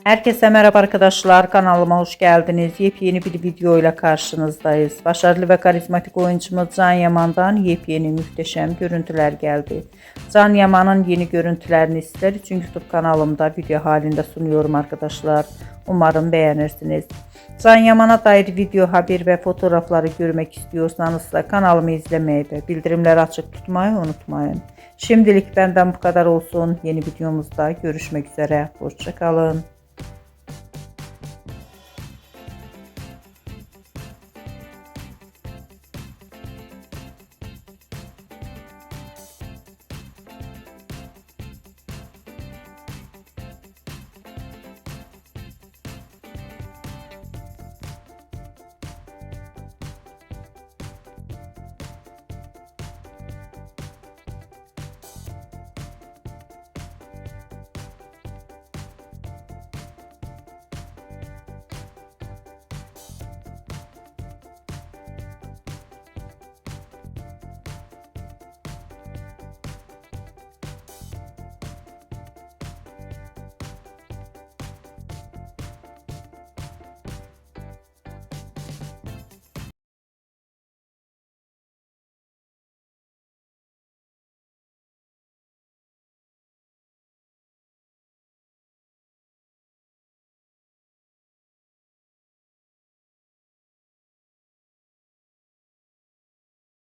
Herkese merhaba arkadaşlar, kanalıma hoş geldiniz. Yepyeni bir video ile karşınızdayız. Başarılı ve karizmatik oyuncumuz Can Yaman'dan yepyeni muhteşem görüntüler geldi. Can Yaman'ın yeni görüntülerini sizler için YouTube kanalımda video halinde sunuyorum arkadaşlar. Umarım beğenirsiniz. Can Yaman'a dair video, haber ve fotoğrafları görmek istiyorsanız da kanalımı izlemeyi ve bildirimleri açık tutmayı unutmayın. Şimdilik benden bu kadar olsun. Yeni videomuzda görüşmek üzere. Hoşça kalın.